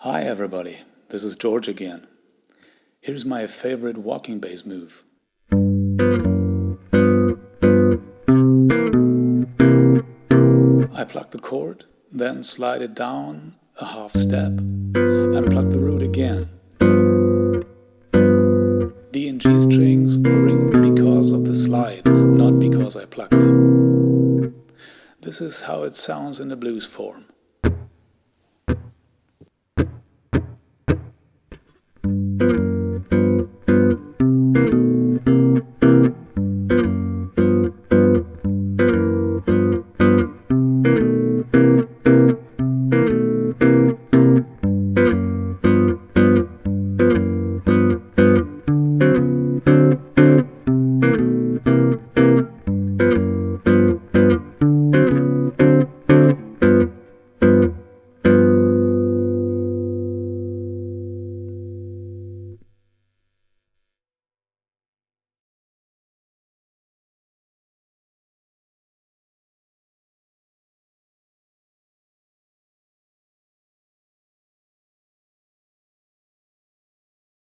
Hi everybody, this is George again. Here's my favorite walking bass move. I pluck the chord, then slide it down a half step and pluck the root again. D and G strings ring because of the slide, not because I plucked them. This is how it sounds in the blues form.